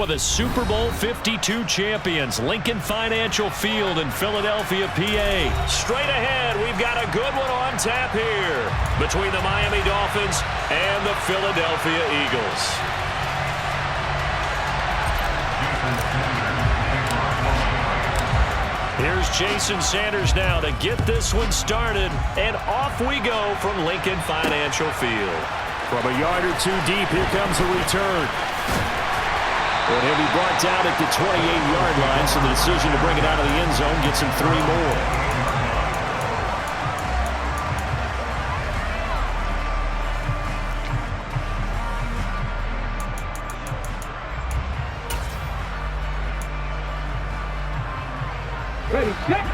home of the Super Bowl 52 champions, Lincoln Financial Field in Philadelphia, PA. Straight ahead, we've got a good one on tap here between the Miami Dolphins and the Philadelphia Eagles. Here's Jason Sanders now to get this one started, and off we go from Lincoln Financial Field. From a yard or two deep, here comes the return. And he'll be brought down at the 28-yard line, so the decision to bring it out of the end zone gets him 3 more. Ready, set.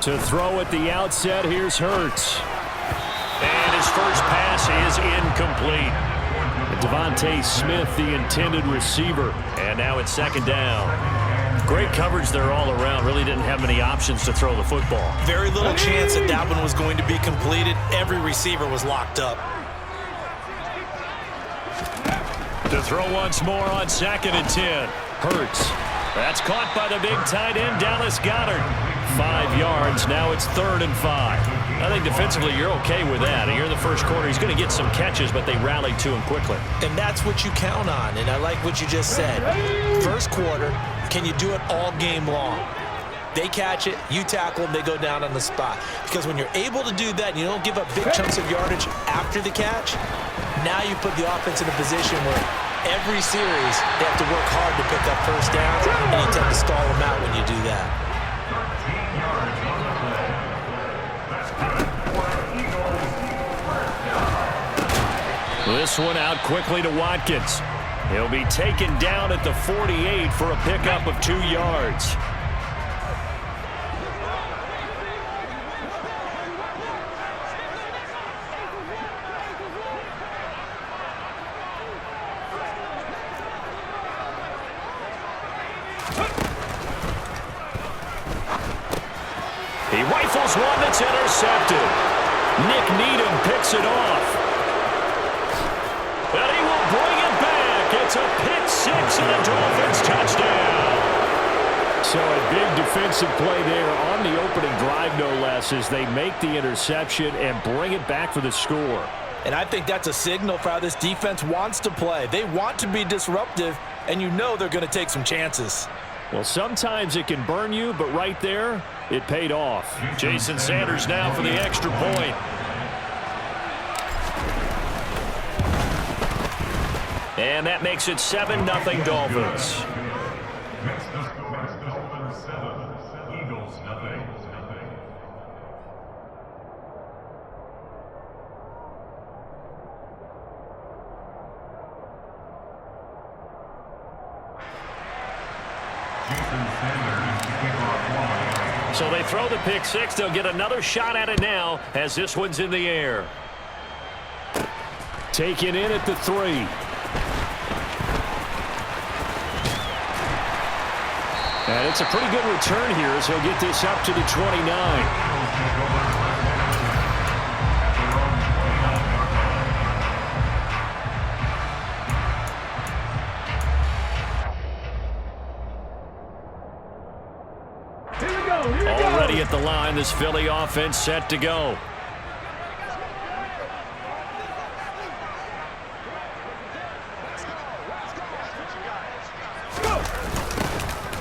To throw at the outset, here's Hurts. And his first pass is incomplete. Devontae Smith, the intended receiver. And now it's second down. Great coverage there all around. Really didn't have many options to throw the football. Very little chance that one was going to be completed. Every receiver was locked up. To throw once more on 2nd and 10. Hurts. That's caught by the big tight end, Dallas Goedert. 5 yards. Now it's 3rd and 5. I think defensively you're okay with that. Here in the first quarter, he's going to get some catches, but they rallied to him quickly. And that's what you count on, and I like what you just said. First quarter, can you do it all game long? They catch it, you tackle them, they go down on the spot. Because when you're able to do that, and you don't give up big chunks of yardage after the catch, now you put the offense in a position where every series they have to work hard to pick up first downs, and you tend to stall them out when you do that. This one out quickly to Watkins. He'll be taken down at the 48 for a pickup of 2 yards. He rifles one that's intercepted. Nick Needham picks it off. And he will bring it back. It's a pick 6 and a Dolphins touchdown. So a big defensive play there on the opening drive, no less, as they make the interception and bring it back for the score. And I think that's a signal for how this defense wants to play. They want to be disruptive, and you know they're going to take some chances. Well, sometimes it can burn you, but right there, it paid off. Jason Sanders now for the extra point. And that makes it 7-0 Dolphins. Dolphins 7, Eagles nothing. So they throw the pick 6. They'll get another shot at it now as this one's in the air. Taken in at the 3. And it's a pretty good return here as he'll get this up to the 29. Already at the line, this Philly offense set to go.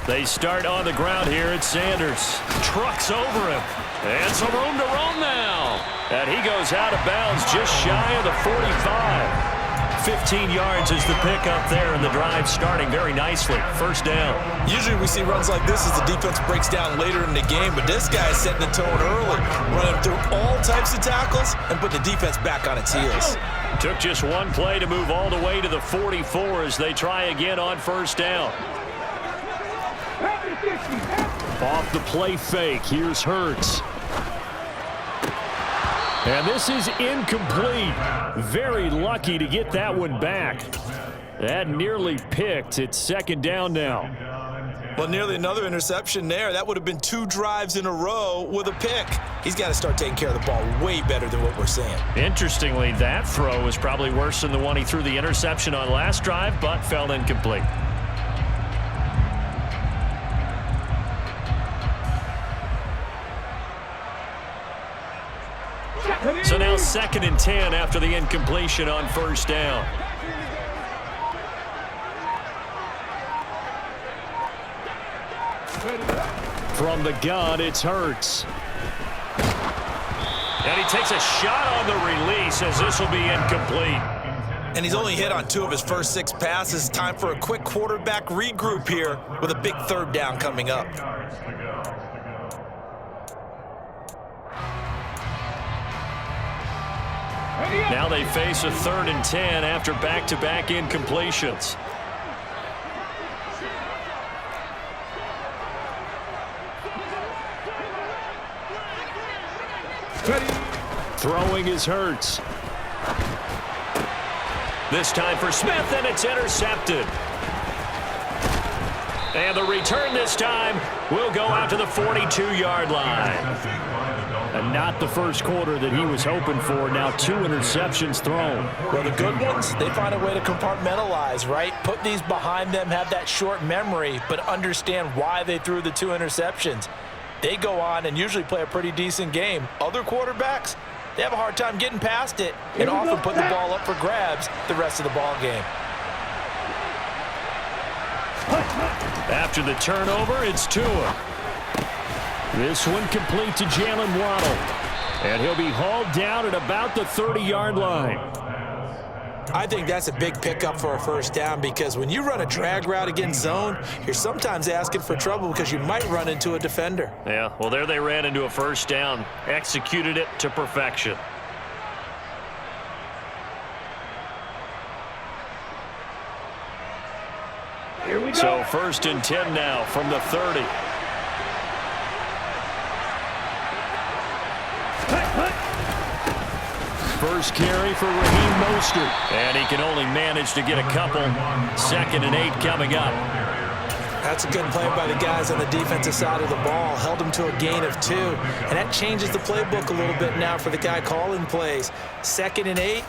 They start on the ground here at Sanders. Trucks over him. And some room to roam now. And he goes out of bounds just shy of the 45. 15 yards is the pickup there, and the drive starting very nicely. First down. Usually we see runs like this as the defense breaks down later in the game, but this guy is setting the tone early, running through all types of tackles and putting the defense back on its heels. Took just one play to move all the way to the 44 as they try again on first down. Off the play fake, here's Hurts. And this is incomplete. Very lucky to get that one back. That nearly picked. It's second down now. Well, nearly another interception there. That would have been 2 drives in a row with a pick. He's got to start taking care of the ball way better than what we're seeing. Interestingly, that throw was probably worse than the one he threw the interception on last drive, but fell incomplete. So now 2nd and 10 after the incompletion on 1st down. From the gun, it's Hurts. And he takes a shot on the release as this will be incomplete. And he's only hit on 2 of his first 6 passes. Time for a quick quarterback regroup here with a big 3rd down coming up. Now they face a 3rd and 10 after back-to-back incompletions. Throwing is Hurts. This time for Smith, and it's intercepted. And the return this time will go out to the 42-yard line. And not the first quarter that he was hoping for. Now 2 interceptions thrown. Well, the good ones, they find a way to compartmentalize, right? Put these behind them, have that short memory, but understand why they threw the 2 interceptions. They go on and usually play a pretty decent game. Other quarterbacks, they have a hard time getting past it and often put the ball up for grabs the rest of the ball game. After the turnover, it's Tua. This one complete to Jalen Waddle. And he'll be hauled down at about the 30-yard line. I think that's a big pickup for a 1st down because when you run a drag route against zone, you're sometimes asking for trouble because you might run into a defender. Yeah, well, there they ran into a 1st down. Executed it to perfection. Here we go. So 1st and 10 now from the 30. First carry for Raheem Mostert. And he can only manage to get a couple. 2nd and 8 coming up. That's a good play by the guys on the defensive side of the ball. Held him to a gain of 2. And that changes the playbook a little bit now for the guy calling plays. 2nd and 8.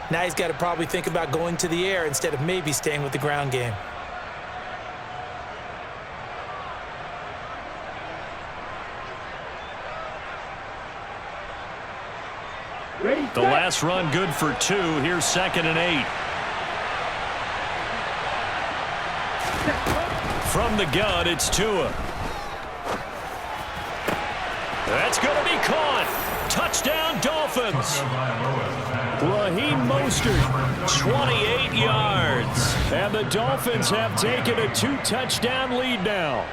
Now he's got to probably think about going to the air instead of maybe staying with the ground game. The last run good for 2. Here's 2nd and 8. From the gun, it's Tua. That's going to be caught. Touchdown, Dolphins. Raheem Mostert, 28 yards. And the Dolphins have taken a 2-touchdown lead now.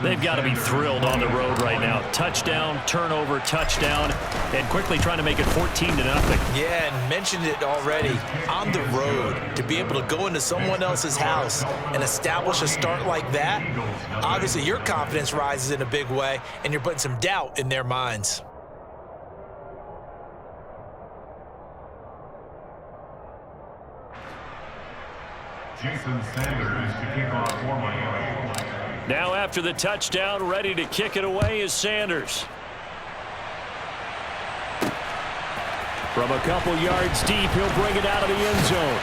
They've got to be thrilled on the road right now. Touchdown, turnover, touchdown, and quickly trying to make it 14-0. Yeah, and mentioned it already. On the road, to be able to go into someone else's house and establish a start like that, obviously your confidence rises in a big way, and you're putting some doubt in their minds. Jason Sanders to kick off for Miami. Now after the touchdown, ready to kick it away is Sanders. From a couple yards deep, he'll bring it out of the end zone.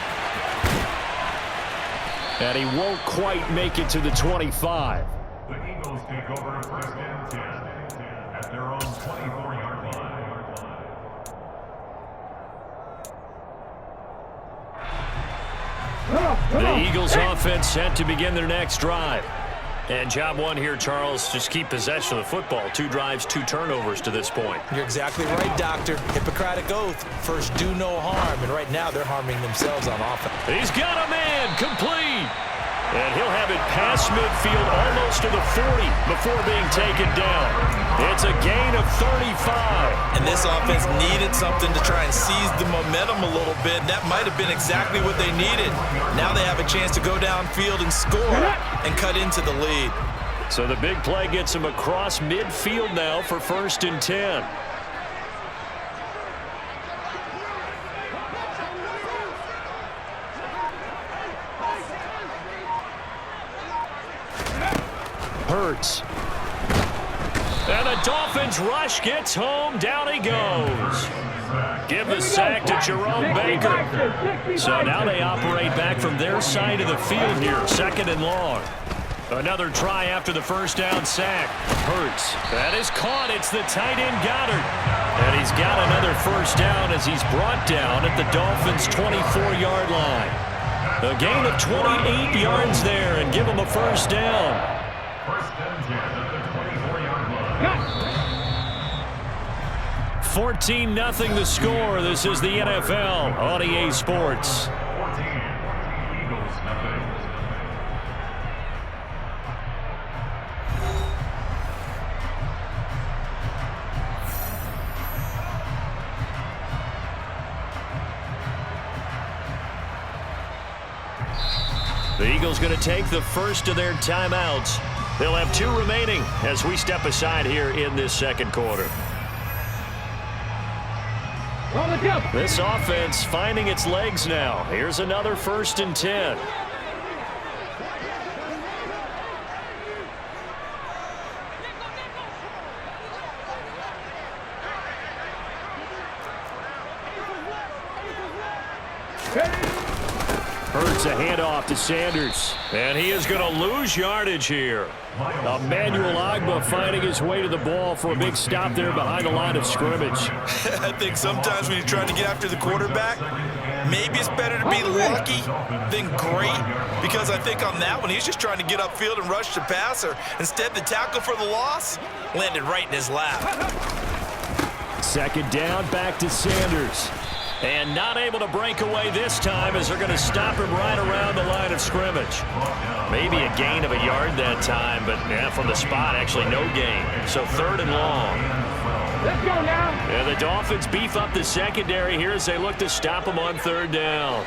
And he won't quite make it to the 25. The Eagles take over 1st and 10 at their own 24-yard line. The Eagles offense set to begin their next drive. And job 1 here, Charles, just keep possession of the football. 2 drives, 2 turnovers to this point. You're exactly right, Doctor. Hippocratic oath. First, do no harm. And right now, they're harming themselves on offense. He's got a man, complete. And he'll have it past midfield almost to the 40 before being taken down. It's a gain of 35. And this offense needed something to try and seize the momentum a little bit. And that might have been exactly what they needed. Now they have a chance to go downfield and score and cut into the lead. So the big play gets him across midfield now for 1st and 10. Hurts. And the Dolphins rush gets home. Down he goes. Give the sack to Jerome Baker. So now they operate back from their side of the field here. 2nd and long. Another try after the first down sack. Hurts. That is caught. It's the tight end Goddard. And he's got another first down as he's brought down at the Dolphins' 24-yard line. A gain of 28 yards there and give him a first down. First and 10 at the 24-yard line. 14-0 the score. This is the NFL on EA Sports. 14. Eagles nothing. The Eagles going to take the first of their timeouts. They'll have 2 remaining as we step aside here in this second quarter. This offense finding its legs now. Here's another 1st and 10. Hurts a handoff to Sanders. And he is going to lose yardage here. Emmanuel Ogbah finding his way to the ball for a big stop there behind the line of scrimmage. I think sometimes when you're trying to get after the quarterback, maybe it's better to be lucky than great, because I think on that one, he's just trying to get upfield and rush the passer. Instead, the tackle for the loss landed right in his lap. 2nd down, back to Sanders. And not able to break away this time as they're going to stop him right around the line of scrimmage. Maybe a gain of a yard that time, but from the spot, actually no gain. So 3rd and long. Let's go now. And the Dolphins beef up the secondary here as they look to stop him on 3rd down.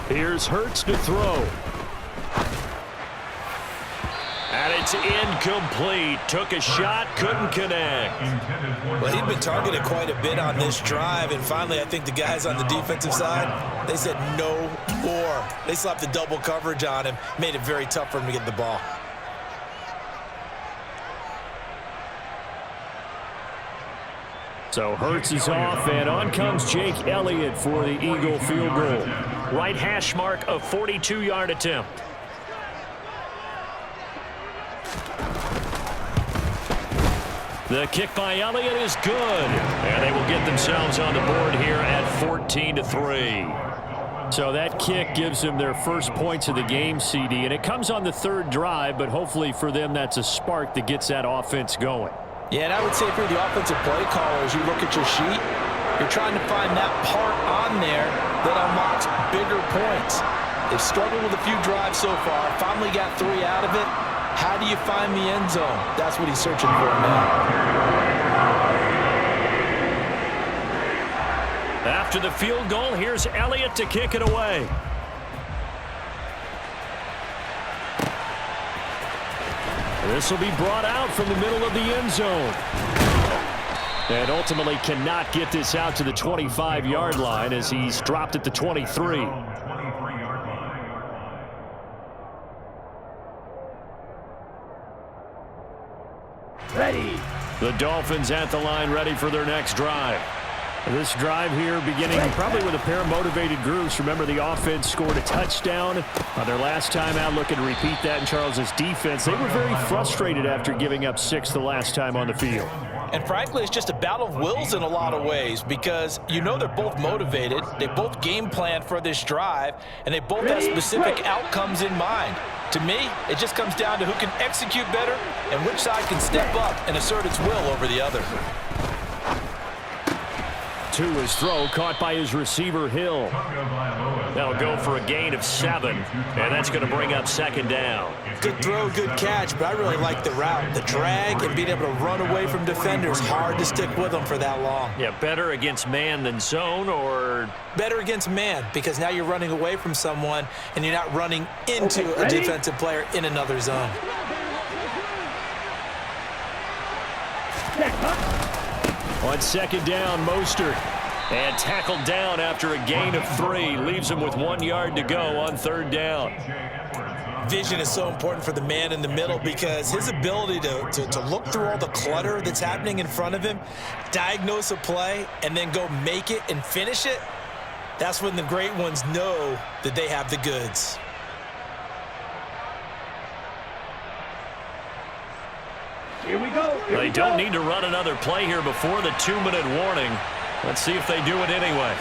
Here's Hurts to throw. And it's incomplete. Took a shot, couldn't connect. Well, he'd been targeted quite a bit on this drive, and finally I think the guys on the defensive side, they said no more. They slapped the double coverage on him, made it very tough for him to get the ball. So Hurts is off, and on comes Jake Elliott for the Eagle field goal. Right hash mark of 42-yard attempt. The kick by Elliott is good. And they will get themselves on the board here at 14-3. So that kick gives them their first points of the game, CD. And it comes on the 3rd drive, but hopefully for them that's a spark that gets that offense going. Yeah, and I would say if you're the offensive play caller, as you look at your sheet, you're trying to find that part on there that unlocks bigger points. They've struggled with a few drives so far, finally got 3 out of it. How do you find the end zone? That's what he's searching for now. After the field goal, here's Elliott to kick it away. This will be brought out from the middle of the end zone. And ultimately cannot get this out to the 25-yard line as he's dropped at the 23. Ready. The Dolphins at the line, ready for their next drive. This drive here beginning probably with a pair of motivated groups. Remember, the offense scored a touchdown on their last time out, looking to repeat that in Charles's defense. They were very frustrated after giving up 6 the last time on the field. And frankly, it's just a battle of wills in a lot of ways, because you know they're both motivated, they both game planned for this drive, and they both have specific outcomes in mind. To me, it just comes down to who can execute better and which side can step up and assert its will over the other. To his throw, caught by his receiver, Hill. That'll go for a gain of 7, and that's going to bring up 2nd down. Good throw, good catch, but I really like the route. The drag and being able to run away from defenders, hard to stick with them for that long. Yeah, better against man than zone, or? Better against man, because now you're running away from someone and you're not running into a defensive player in another zone. On 2nd down, Mostert. And tackled down after a gain of 3. Leaves him with 1 yard to go on 3rd down. Vision is so important for the man in the middle because his ability to look through all the clutter that's happening in front of him, diagnose a play, and then go make it and finish it, that's when the great ones know that they have the goods. Here we go. They don't need to run another play here before the 2-minute warning. Let's see if they do it anyway.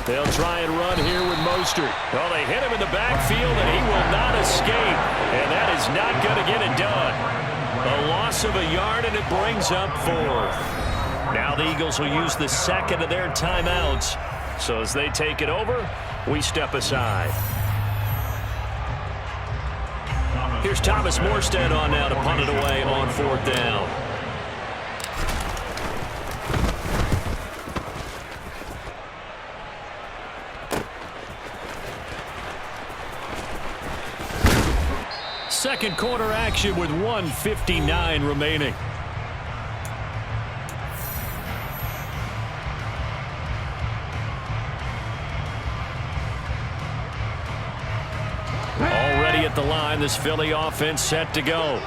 They'll try and run here with Mostert. Well, they hit him in the backfield, and he will not escape. And that is not going to get it done. A loss of a yard, and it brings up 4th. Now the Eagles will use the second of their timeouts. So as they take it over, we step aside. Here's Thomas Morstead on now to punt it away on 4th down. Second quarter action with 1:59 remaining. Already at the line, this Philly offense set to go.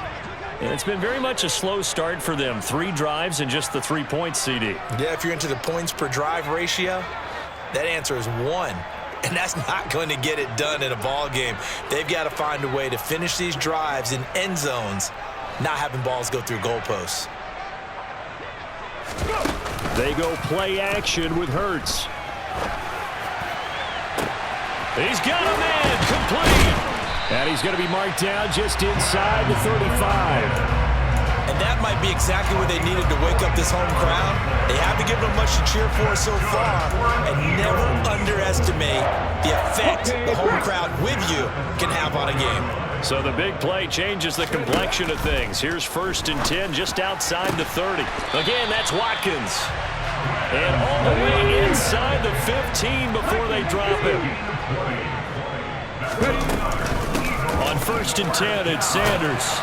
And it's been very much a slow start for them. 3 drives and just the 3 points, CD. Yeah, if you're into the points per drive ratio, that answer is 1. And that's not going to get it done in a ball game. They've got to find a way to finish these drives in end zones, not having balls go through goalposts. They go play action with Hurts. He's got a man complete. And he's going to be marked down just inside the 35. And that might be exactly what they needed to wake up this home crowd. They haven't given them much to cheer for so far, and never underestimate the effect the home crowd with you can have on a game. So the big play changes the complexion of things. Here's 1st and 10 just outside the 30. Again, that's Watkins. And all the way inside the 15 before they drop him. On 1st and 10, it's Sanders.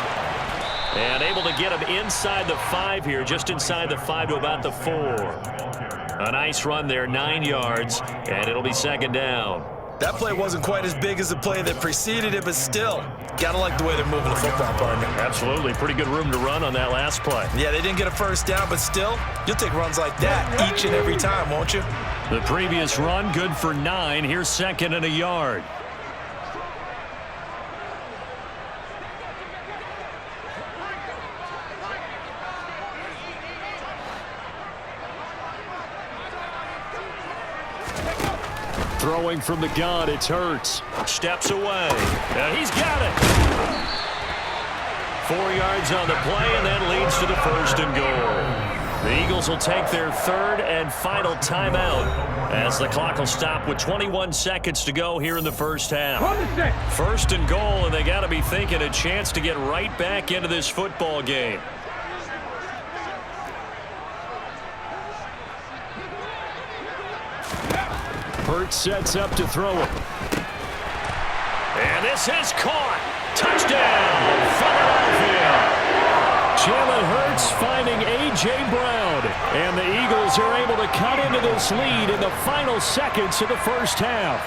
And able to get him inside the 5 here, just inside the 5 to about the 4. A nice run there, 9 yards, and it'll be 2nd down. That play wasn't quite as big as the play that preceded it, but still, gotta like the way they're moving the football, partner. Absolutely. Pretty good room to run on that last play. Yeah, they didn't get a 1st down, but still, you'll take runs like that each and every time, won't you? The previous run, good for 9. Here's 2nd and a yard. Throwing from the gun, it's Hurts. Steps away. And he's got it. 4 yards on the play, and that leads to the 1st and goal. The Eagles will take their 3rd and final timeout as the clock will stop with 21 seconds to go here in the 1st half. 1st and goal, and they got to be thinking a chance to get right back into this football game. Hurts sets up to throw it. And this is caught. Touchdown, Philadelphia. Jalen Hurts finding A.J. Brown. And the Eagles are able to cut into this lead in the final seconds of the 1st half.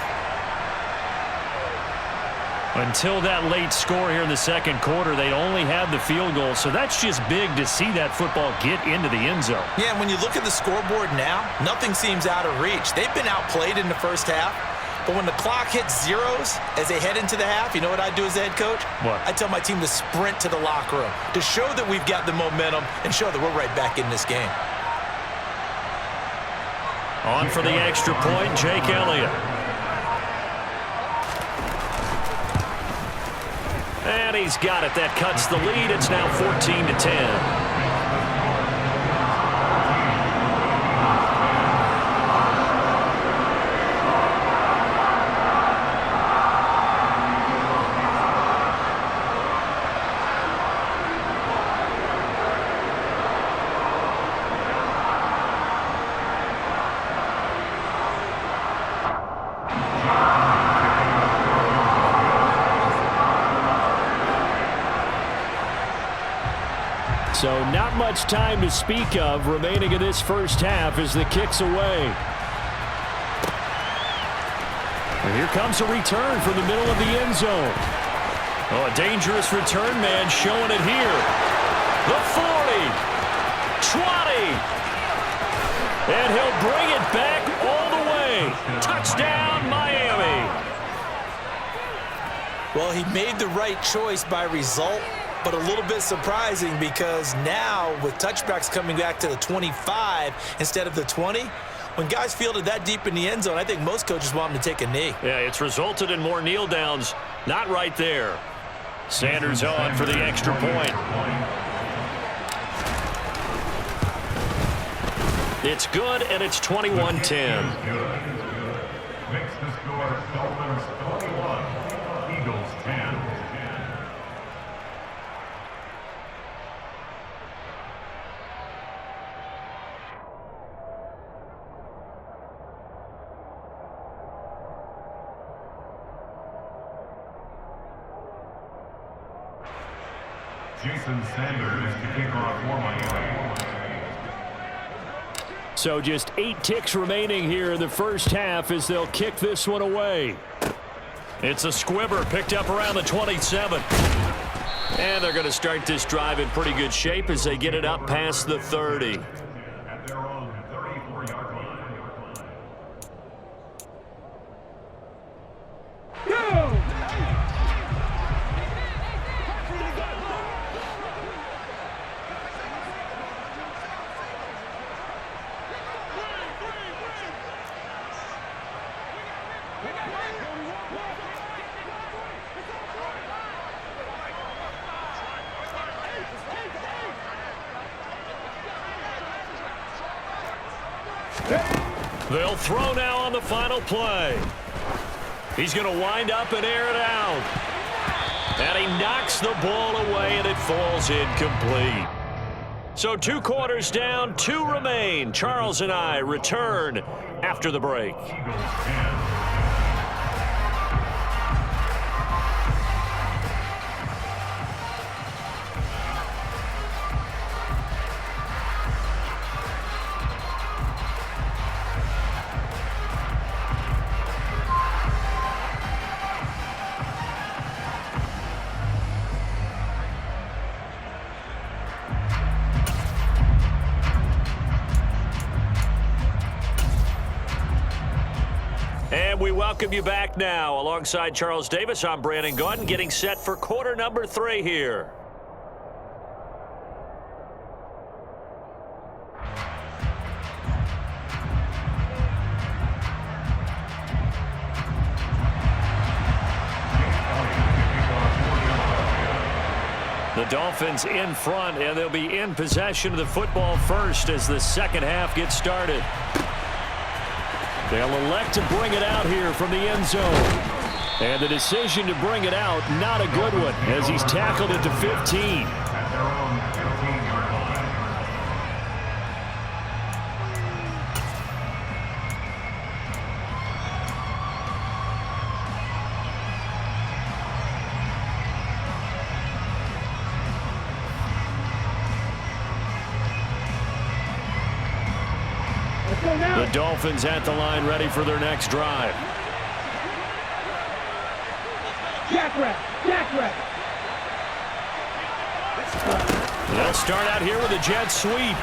Until that late score here in the 2nd quarter, they only had the field goal. So that's just big to see that football get into the end zone. Yeah, when you look at the scoreboard now, nothing seems out of reach. They've been outplayed in the 1st half. But when the clock hits zeros as they head into the half, you know what I do as the head coach? What? I tell my team to sprint to the locker room to show that we've got the momentum and show that we're right back in this game. On for the extra point, Jake Elliott. And he's got it. That cuts the lead. It's now 14-10. So not much time to speak of remaining in this first half as the kick's away. And here comes a return from the middle of the end zone. Oh, a dangerous return man showing it here. The 40, 20, and he'll bring it back all the way. Touchdown, Miami. Well, he made the right choice by result, but a little bit surprising because now with touchbacks coming back to the 25 instead of the 20, when guys fielded that deep in the end zone, I think most coaches want them to take a knee. Yeah, it's resulted in more kneel downs. Not right there. Sanders on for the extra point. It's good, and it's 21-10. Makes the score Dolphins 21, Eagles 10. Jason Sanders to kick off for Miami. So just 8 ticks remaining here in the first half as they'll kick this one away. It's a squibber picked up around the 27. And they're going to start this drive in pretty good shape as they get it up past the 30. At their own 34-yard line. They'll throw now on the final play. He's going to wind up and air it out. And he knocks the ball away, and it falls incomplete. So 2 quarters down, 2 remain. Charles and I return after the break. And we welcome you back now. Alongside Charles Davis, I'm Brandon Gaudin, getting set for quarter number 3 here. The Dolphins in front, and they'll be in possession of the football first as the second half gets started. They'll elect to bring it out here from the end zone. And the decision to bring it out, not a good one, as he's tackled at the 15. At their own 15-yard line. The Dolphins at the line, ready for their next drive. Jackrabbit, Jackrabbit. They'll start out here with a jet sweep.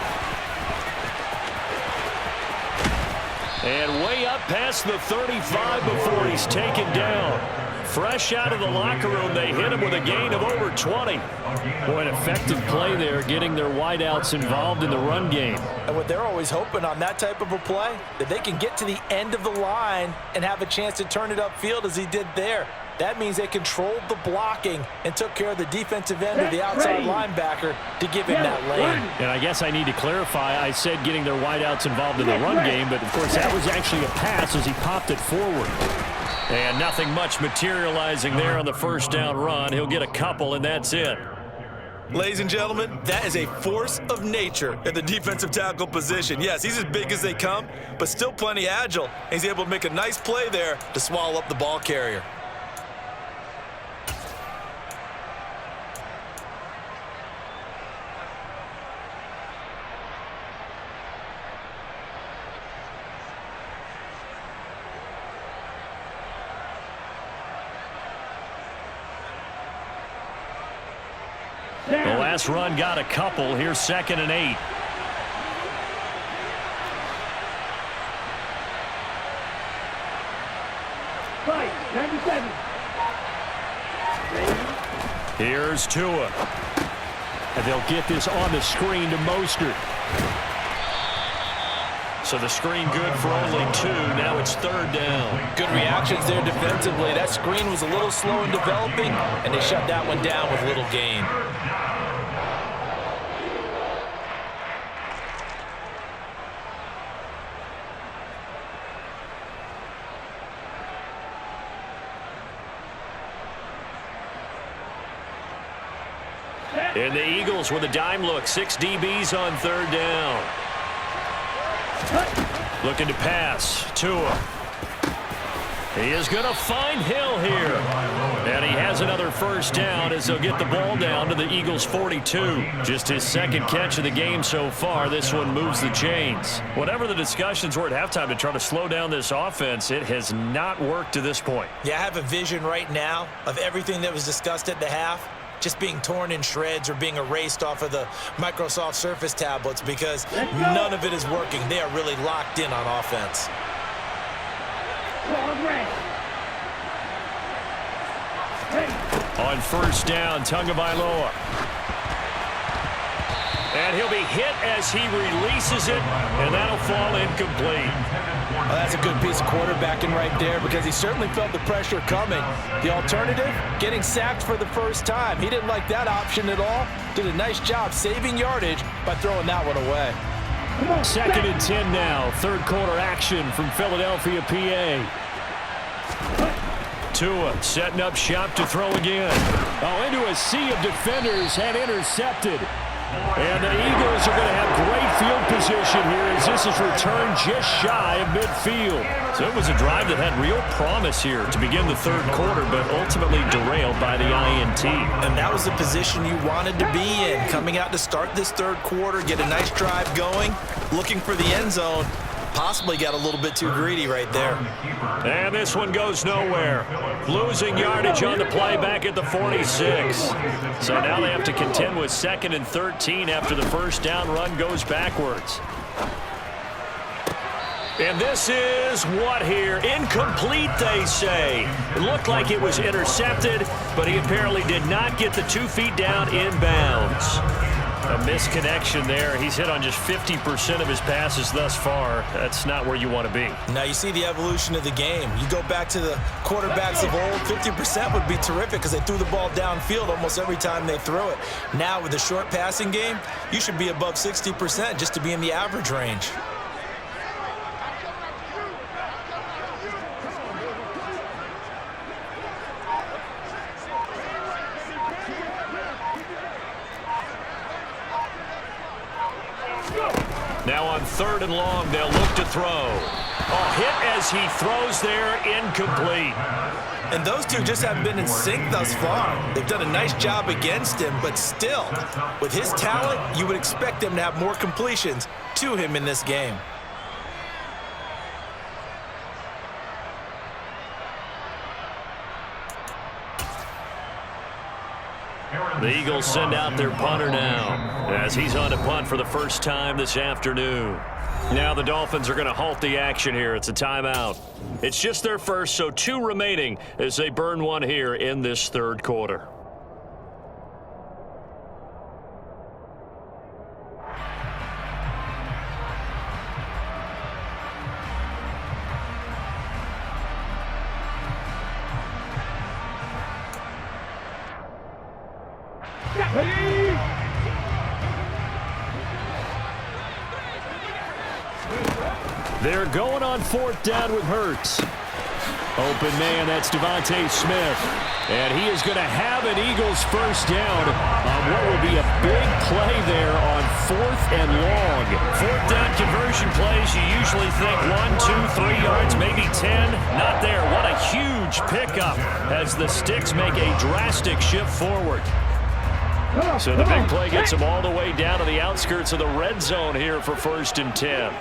And way up past the 35 before he's taken down. Fresh out of the locker room, they hit him with a gain of over 20. Boy, an effective play there, getting their wideouts involved in the run game. And what they're always hoping on that type of a play, that they can get to the end of the line and have a chance to turn it upfield as he did there. That means they controlled the blocking and took care of the defensive end of the outside linebacker to give him that lane. And I guess I need to clarify, I said getting their wideouts involved in the run game, but of course that was actually a pass as he popped it forward. And nothing much materializing there on the first down run. He'll get a couple, and that's it. Ladies and gentlemen, that is a force of nature at the defensive tackle position. Yes, he's as big as they come, but still plenty agile. He's able to make a nice play there to swallow up the ball carrier. pass run got a couple. Here's 2nd and 8. Fight, 97. Here's Tua. And they'll get this on the screen to Mostert. So the screen good for only 2. Now it's 3rd down. Good reactions there defensively. That screen was a little slow in developing, and they shut that one down with little gain. And the Eagles with a dime look. 6 DBs on 3rd down. Looking to pass. Tua. He is going to find Hill here. And he has another 1st down as they'll get the ball down to the Eagles' 42. Just his 2nd catch of the game so far. This one moves the chains. Whatever the discussions were at halftime to try to slow down this offense, it has not worked to this point. Yeah, I have a vision right now of everything that was discussed at the half just being torn in shreds or being erased off of the Microsoft Surface tablets because none of it is working. They are really locked in on offense. On 1st down, Tagovailoa. And he'll be hit as he releases it, and that'll fall incomplete. Well, that's a good piece of quarterbacking right there because he certainly felt the pressure coming. The alternative, getting sacked for the 1st time. He didn't like that option at all. Did a nice job saving yardage by throwing that one away. 2nd and 10 now. 3rd quarter action from Philadelphia, PA. Tua setting up shop to throw again. Oh, into a sea of defenders and intercepted. And the Eagles are going to have great field position here as this is returned just shy of midfield. So it was a drive that had real promise here to begin the 3rd quarter, but ultimately derailed by the INT. And that was the position you wanted to be in. Coming out to start this 3rd quarter, get a nice drive going, looking for the end zone. Possibly got a little bit too greedy right there. And this one goes nowhere. Losing yardage on the play back at the 46. So now they have to contend with 2nd and 13 after the 1st down run goes backwards. And this is what here? Incomplete, they say. It looked like it was intercepted, but he apparently did not get the 2 feet down inbounds. A misconnection there. He's hit on just 50% of his passes thus far. That's not where you want to be. Now you see the evolution of the game. You go back to the quarterbacks of old, 50% would be terrific because they threw the ball downfield almost every time they threw it. Now with the short passing game, you should be above 60% just to be in the average range. Now on 3rd and long, they'll look to throw. Oh, hit as he throws there, incomplete. And those two just haven't been in sync thus far. They've done a nice job against him, but still, with his talent, you would expect them to have more completions to him in this game. The Eagles send out their punter now as he's on to punt for the 1st time this afternoon. Now the Dolphins are going to halt the action here. It's a timeout. It's just their first, so 2 remaining as they burn one here in this 3rd quarter. They're going on 4th down with Hurts. Open man, that's Devontae Smith. And he is going to have an Eagles 1st down on what will be a big play there on 4th and long. 4th down conversion plays, you usually think 1, 2, 3 yards, maybe 10. Not there. What a huge pickup as the Sticks make a drastic shift forward. So the big play gets them all the way down to the outskirts of the red zone here for 1st and 10.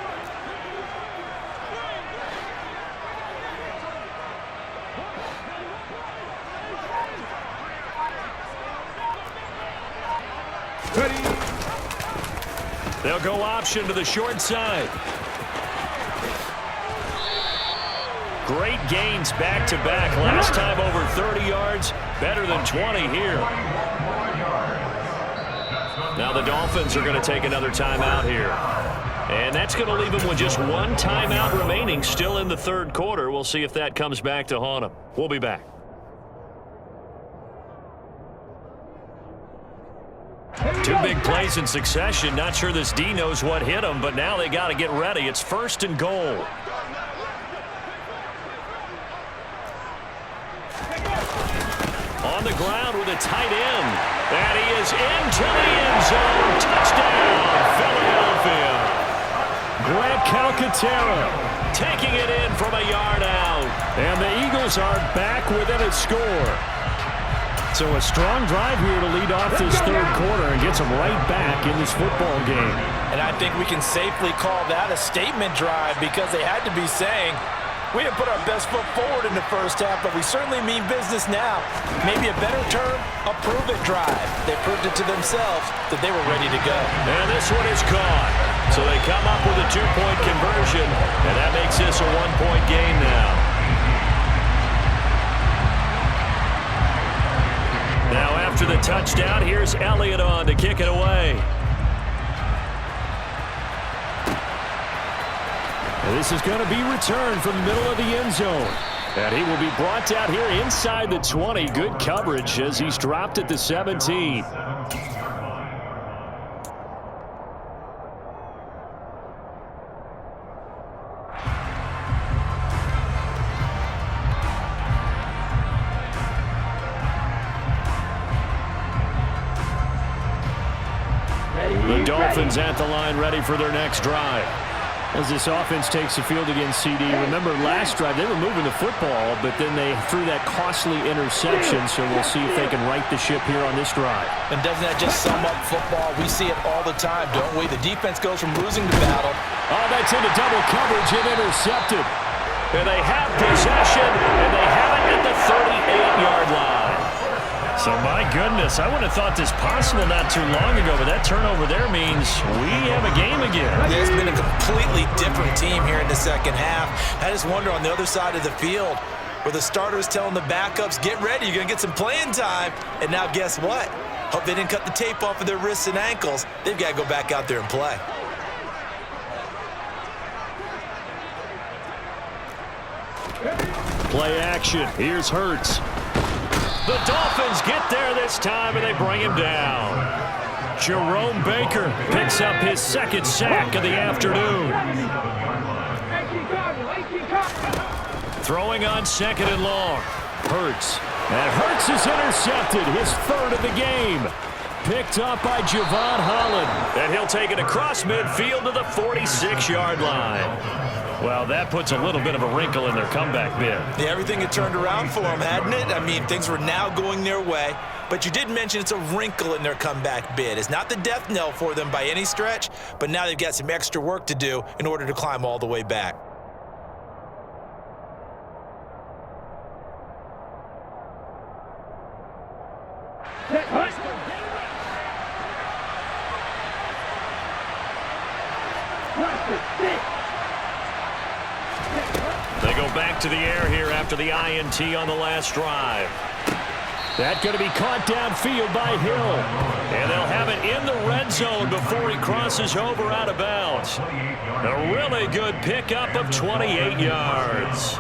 They'll go option to the short side. Great gains back-to-back. Last time over 30 yards, better than 20 here. Now the Dolphins are going to take another timeout here. And that's going to leave them with just one timeout remaining still in the third quarter. We'll see if that comes back to haunt them. We'll be back. Two big plays in succession. Not sure this D knows what hit him, but now they got to get ready. It's 1st and goal. On the ground with a tight end. And he is into the end zone. Touchdown, Philadelphia. Grant Calcaterra taking it in from a yard out. And the Eagles are back within a score. So a strong drive here to lead off this third quarter and gets them right back in this football game. And I think we can safely call that a statement drive because they had to be saying, we didn't put our best foot forward in the first half, but we certainly mean business now. Maybe a better term, a prove-it drive. They proved it to themselves that they were ready to go. And this one is caught. So they come up with a 2-point conversion, and that makes this a 1-point game now. Now after the touchdown, here's Elliott on to kick it away. This is going to be returned from the middle of the end zone. And he will be brought down here inside the 20. Good coverage as he's dropped at the 17. The Dolphins at the line ready for their next drive. As this offense takes the field against CD, remember last drive they were moving the football, but then they threw that costly interception, so we'll see if they can right the ship here on this drive. And doesn't that just sum up football? We see it all the time, don't we? The defense goes from losing the battle. Oh, that's into double coverage and intercepted. And they have possession, and they have it at the 38-yard line. So, my goodness, I wouldn't have thought this possible not too long ago, but that turnover there means we have a game again. There's been a completely different team here in the second half. I just wonder on the other side of the field where the starters telling the backups, get ready, you're going to get some playing time. And now guess what? Hope they didn't cut the tape off of their wrists and ankles. They've got to go back out there and play. Play action. Here's Hurts. The Dolphins get there this time, and they bring him down. Jerome Baker picks up his second sack of the afternoon. Throwing on 2nd and long. Hurts. And Hurts is intercepted, his 3rd of the game. Picked up by Javon Holland. And he'll take it across midfield to the 46-yard line. Well, that puts a little bit of a wrinkle in their comeback bid. Yeah, everything had turned around for them, hadn't it? I mean, things were now going their way. But you did mention it's a wrinkle in their comeback bid. It's not the death knell for them by any stretch, but now they've got some extra work to do in order to climb all the way back. They go back to the air here after the INT on the last drive. That's going to be caught downfield by Hill. And they'll have it in the red zone before he crosses over out of bounds. A really good pickup of 28 yards.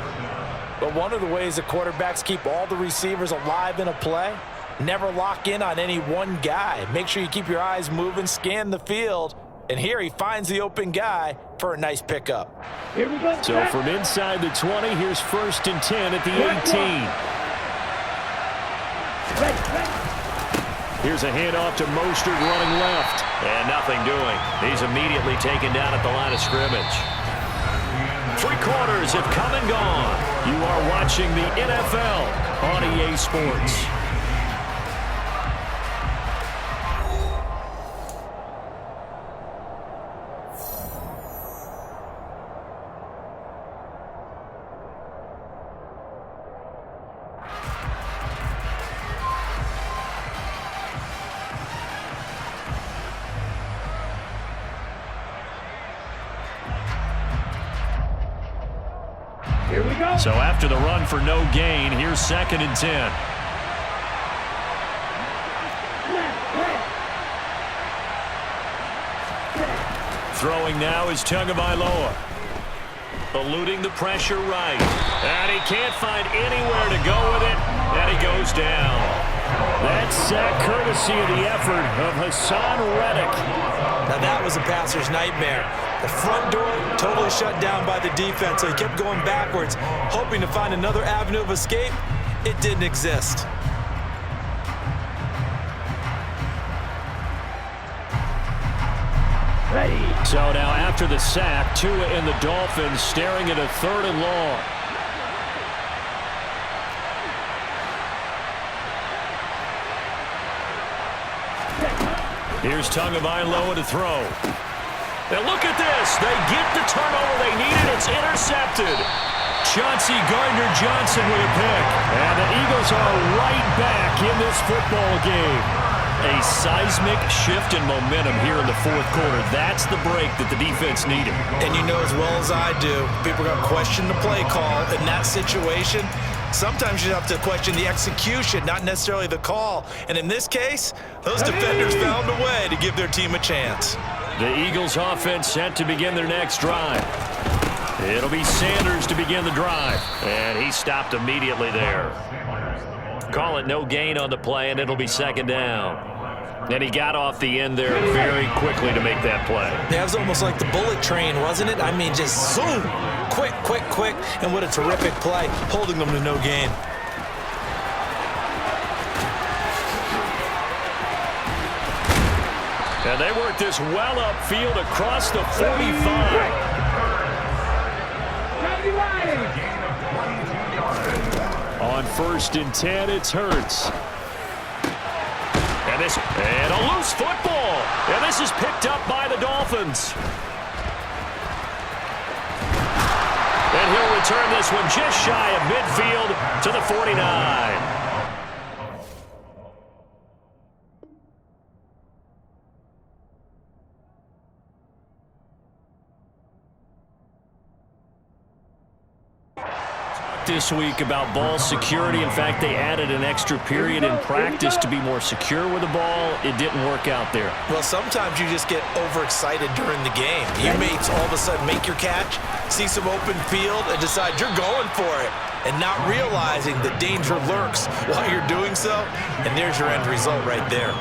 But one of the ways the quarterbacks keep all the receivers alive in a play, never lock in on any one guy. Make sure you keep your eyes moving, scan the field. And here he finds the open guy for a nice pickup. Here we go. So from inside the 20, here's 1st and 10 at the 18. Here's a handoff to Mostert running left. And nothing doing. He's immediately taken down at the line of scrimmage. 3 quarters have come and gone. You are watching the NFL on EA Sports. So after the run for no gain, here's 2nd and 10. Throwing now is Tagovailoa. Eluding the pressure right. And he can't find anywhere to go with it. And he goes down. That sack courtesy of the effort of Hassan Reddick. Now that was a passer's nightmare. The front door totally shut down by the defense, so he kept going backwards, hoping to find another avenue of escape. It didn't exist. Ready. So now after the sack, Tua and the Dolphins staring at a 3rd and long. Here's Tagovailoa to throw. Now look at this. They get the turnover they needed. It's intercepted. Chauncey Gardner-Johnson with a pick. And the Eagles are right back in this football game. A seismic shift in momentum here in the 4th quarter. That's the break that the defense needed. And you know as well as I do, people are going to question the play call in that situation. Sometimes you have to question the execution, not necessarily the call. And in this case, those defenders found a way to give their team a chance. The Eagles offense set to begin their next drive. It'll be Sanders to begin the drive. And he stopped immediately there. Call it no gain on the play, and it'll be 2nd down. And he got off the end there very quickly to make that play. That was almost like the bullet train, wasn't it? I mean, just zoom. Quick, quick, quick. And what a terrific play, holding them to no gain. And they work this well upfield across the 45. On 1st and 10, it's Hurts. And a loose football. And this is picked up by the Dolphins. And he'll return this one just shy of midfield to the 49. This week about ball security. In fact, they added an extra period in practice to be more secure with the ball. It didn't work out there. Well, sometimes you just get overexcited during the game. You may all of a sudden make your catch, see some open field, and decide you're going for it, and not realizing the danger lurks while you're doing so. And there's your end result right there.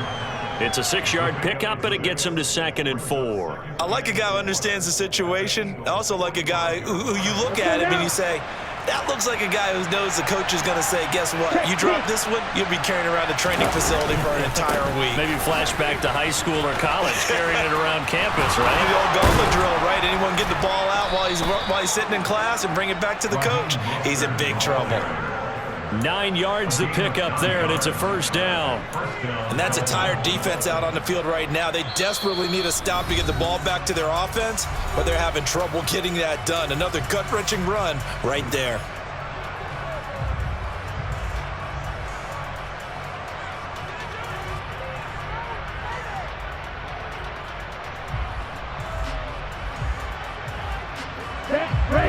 It's a 6-yard pickup, and it gets him to 2nd and 4. I like a guy who understands the situation. I also like a guy who you look at him and you say, that looks like a guy who knows the coach is going to say, guess what? You drop this one, you'll be carrying around a training facility for an entire week. Maybe flashback to high school or college, carrying it around campus, right? The old gauntlet drill, right? Anyone get the ball out while he's sitting in class and bring it back to the coach, he's in big trouble. 9 yards to pick up there, and it's a 1st down. And that's a tired defense out on the field right now. They desperately need a stop to get the ball back to their offense, but they're having trouble getting that done. Another gut-wrenching run right there.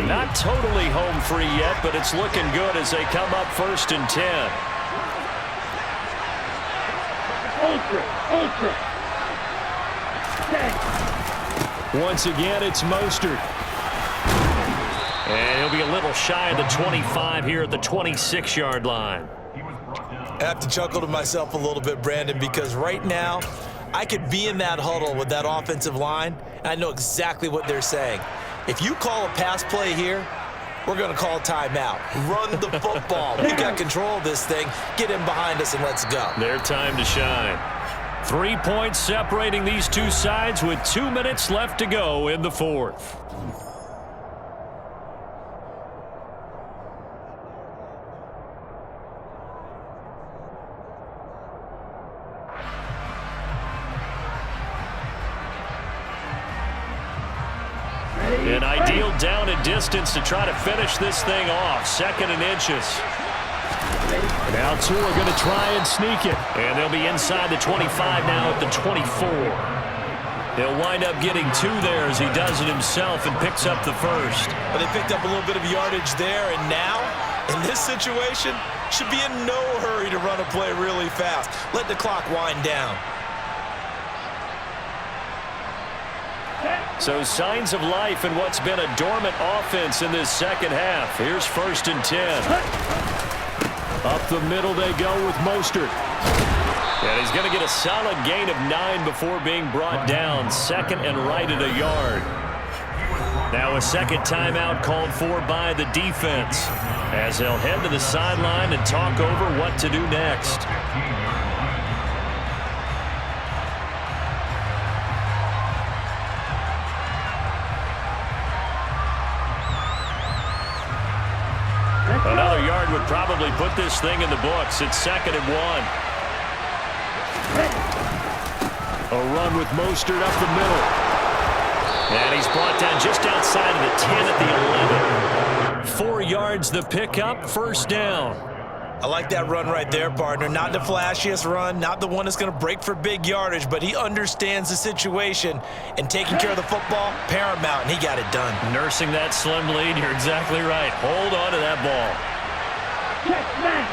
Not totally home free yet, but it's looking good as they come up 1st and 10. Once again, it's Mostert. And he'll be a little shy of the 25 here at the 26-yard line. I have to chuckle to myself a little bit, Brandon, because right now I could be in that huddle with that offensive line, and I know exactly what they're saying. If you call a pass play here, we're going to call a timeout. Run the football. We got control of this thing. Get him behind us and let's go. Their time to shine. 3 points separating these two sides with 2 minutes left to go in the 4th. An ideal down and distance to try to finish this thing off. 2nd and inches. Now Tua going to try and sneak it. And they'll be inside the 25 now at the 24. He'll wind up getting 2 there as he does it himself and picks up the first. Well, they picked up a little bit of yardage there, and now, in this situation, should be in no hurry to run a play really fast. Let the clock wind down. So signs of life in what's been a dormant offense in this second half. Here's 1st and 10. Up the middle they go with Mostert. And he's going to get a solid gain of 9 before being brought down. 2nd and right at a yard. Now a second timeout called for by the defense, as they'll head to the sideline and talk over what to do next. Another yard would probably put this thing in the books. It's 2nd and 1. A run with Mostert up the middle. And he's brought down just outside of the 10 at the 11. 4 yards the pickup, 1st down. I like that run right there, partner. Not the flashiest run, not the one that's going to break for big yardage, but he understands the situation, and taking care of the football, paramount, and he got it done. Nursing that slim lead, you're exactly right. Hold on to that ball. Check, man.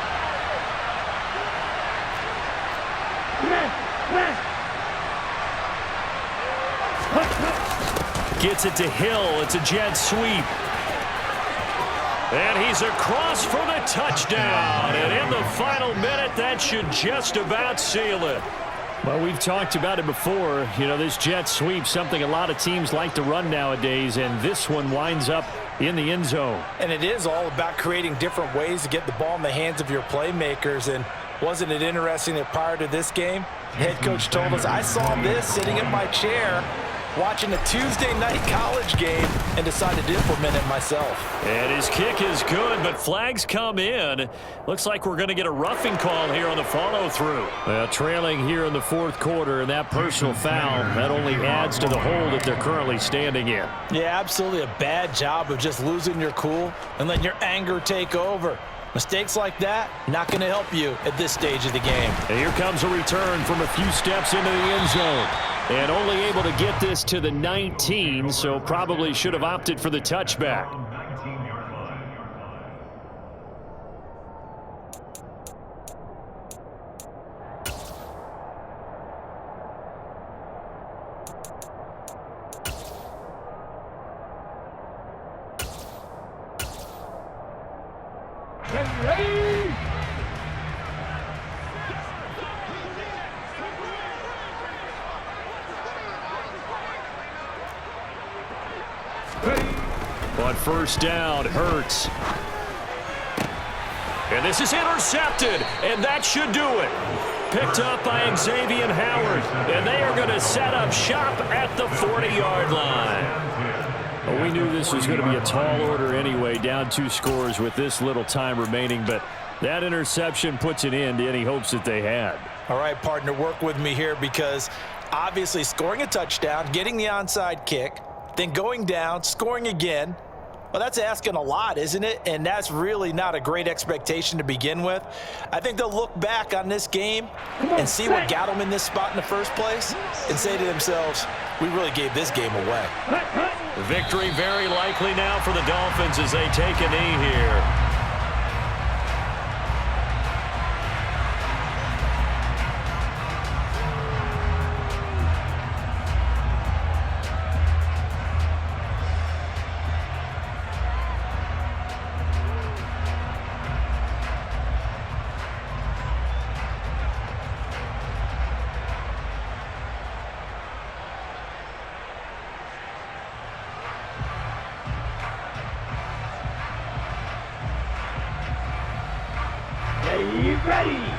Gets it to Hill. It's a jet sweep. And he's across for the touchdown. And in the final minute, that should just about seal it. Well, we've talked about it before. You know, this jet sweep, something a lot of teams like to run nowadays, and this one winds up in the end zone. And it is all about creating different ways to get the ball in the hands of your playmakers. And wasn't it interesting that prior to this game, head coach told us, I saw this sitting in my chair watching a Tuesday night college game and decided to implement it myself. And his kick is good, but flags come in. Looks like we're going to get a roughing call here on the follow-through. Well, trailing here in the 4th quarter, and that personal foul, that only adds to the hole that they're currently standing in. Yeah, absolutely a bad job of just losing your cool and letting your anger take over. Mistakes like that, not going to help you at this stage of the game. And here comes a return from a few steps into the end zone. And only able to get this to the 19, so probably should have opted for the touchback. Ready? On 1st down, Hurts. And this is intercepted, and that should do it. Picked up by Xavier Howard, and they are going to set up shop at the 40-yard line. Well, we knew this was going to be a tall order anyway, down 2 scores with this little time remaining, but that interception puts an end to any hopes that they had. All right, partner, work with me here, because obviously scoring a touchdown, getting the onside kick, then going down, scoring again, well, that's asking a lot, isn't it? And that's really not a great expectation to begin with. I think they'll look back on this game and see what got them in this spot in the first place and say to themselves, we really gave this game away. Victory very likely now for the Dolphins as they take a knee here. Are you ready?